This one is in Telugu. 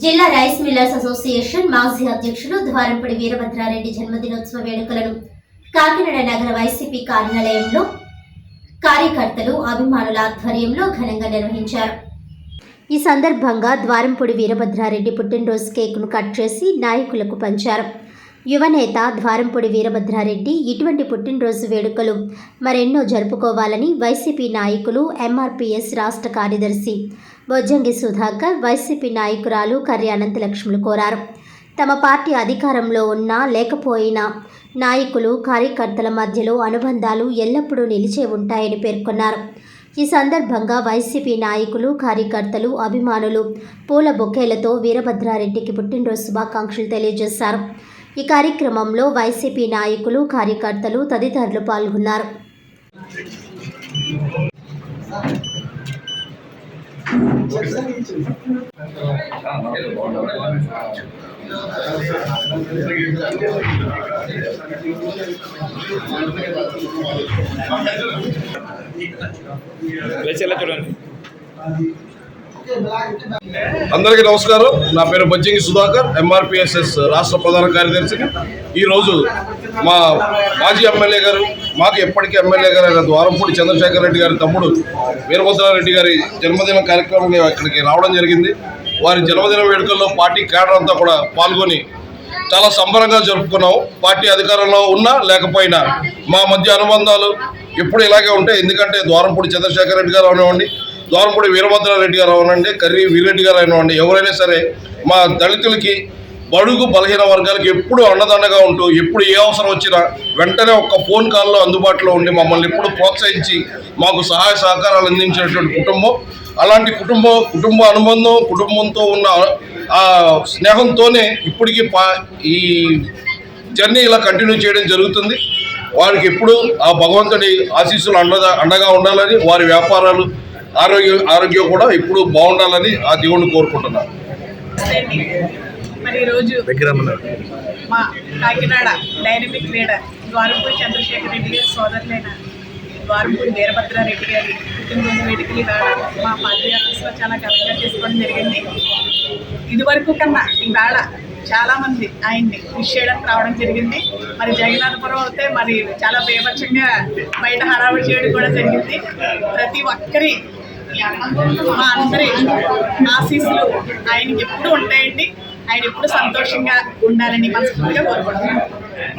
జిల్లా రైస్ మిల్లర్స్ అసోసియేషన్ మాజీ అధ్యక్షులు ద్వారంపూడి వీరభద్రారెడ్డి జన్మదినోత్సవ వేడుకలను కాకినాడ నగర వైసీపీ కార్యాలయంలో కార్యకర్తలు అభిమానుల ఆధ్వర్యంలో ఘనంగా నిర్వహించారు. ఈ సందర్భంగా ద్వారంపూడి వీరభద్రారెడ్డి పుట్టినరోజు కేకును కట్ చేసి నాయకులకు పంచారు. యువనేత ద్వారంపూడి వీరభద్రారెడ్డి ఇటువంటి పుట్టినరోజు వేడుకలు మరెన్నో జరుపుకోవాలని వైసీపీ నాయకులు ఎంఆర్పీఎస్ రాష్ట్ర కార్యదర్శి బొజ్జంగి సుధాకర్, వైసీపీ నాయకురాలు కర్రి అనంతలక్ష్ములు కోరారు. తమ పార్టీ అధికారంలో ఉన్నా లేకపోయినా నాయకులు కార్యకర్తల మధ్యలో అనుబంధాలు ఎల్లప్పుడూ నిలిచే ఉంటాయని పేర్కొన్నారు. ఈ సందర్భంగా వైసీపీ నాయకులు, కార్యకర్తలు, అభిమానులు పూల బొకేలతో వీరభద్రారెడ్డికి పుట్టినరోజు శుభాకాంక్షలు తెలియజేశారు. ఈ కార్యక్రమంలో వైసీపీ నాయకులు, కార్యకర్తలు తదితరులు పాల్గొన్నారు. అందరికీ నమస్కారం. నా పేరు బొజ్జంగి సుధాకర్, ఎంఆర్పిఎస్ఎస్ రాష్ట్ర ప్రధాన కార్యదర్శి. ఈరోజు మా మాజీ ఎమ్మెల్యే గారు, మాకు ఎప్పటికీ ఎమ్మెల్యే గారు అయిన ద్వారంపూడి చంద్రశేఖర్ రెడ్డి గారి తమ్ముడు వీరభద్రారెడ్డి గారి జన్మదిన కార్యక్రమంగా ఇక్కడికి రావడం జరిగింది. వారి జన్మదిన వేడుకల్లో పార్టీ క్యాడర్ అంతా కూడా పాల్గొని చాలా సంబరంగా జరుపుకున్నాం. పార్టీ అధికారంలో ఉన్నా లేకపోయినా మా మధ్య అనుబంధాలు ఎప్పుడు ఇలాగే ఉంటాయి. ఎందుకంటే ద్వారంపూడి చంద్రశేఖర్ రెడ్డి గారు అవనివ్వండి, ద్వారంపూడి వీరభద్రారెడ్డి గారు అవనండి, కర్రి వీరెడ్డి గారు అయినవ్వండి, ఎవరైనా సరే మా దళితులకి, బడుగు బలహీన వర్గాలకు ఎప్పుడు అండదండగా ఉంటూ ఎప్పుడు ఏ అవసరం వచ్చినా వెంటనే ఒక్క ఫోన్ కాల్లో అందుబాటులో ఉండి మమ్మల్ని ఎప్పుడు ప్రోత్సహించి మాకు సహాయ సహకారాలు అందించేటువంటి కుటుంబం. అలాంటి కుటుంబ అనుబంధం, కుటుంబంతో ఉన్న ఆ స్నేహంతోనే ఇప్పటికీ ఈ జర్నీ ఇలా కంటిన్యూ చేయడం జరుగుతుంది. వారికి ఎప్పుడు ఆ భగవంతుడి ఆశీస్సులు అండగా ఉండాలని, వారి వ్యాపారాలు, ఆరోగ్యం కూడా ఇప్పుడు బాగుండాలని ఆ దేవుణ్ణి కోరుకుంటున్నాను. మరి ఈరోజు మా కాకినాడ డైనమిక్ లీడర్ ద్వారంపూడి చంద్రశేఖర్ రెడ్డి గారి సోదరులైన ద్వారంపూడి వీరభద్రారెడ్డి గారి పుట్టినరోజు వేడుకలు మా పార్టీ ఆఫీస్లో చాలా ఘనంగా చేసుకోవడం జరిగింది. ఇదివరకు కన్నా ఈవేళ చాలామంది ఆయన్ని విష్ చేయడానికి రావడం జరిగింది. మరి జగన్నాథపురం అయితే మరి చాలా బీభత్సంగా బయట హడావుడి చేయడం కూడా జరిగింది. ప్రతి ఒక్కరి మా అందరి ఆశీస్సులు ఆయనకి ఎప్పుడు ఉంటాయండి. ఆయన ఎప్పుడు సంతోషంగా ఉండాలని మనస్ఫూర్తిగా కోరుకుంటున్నాను.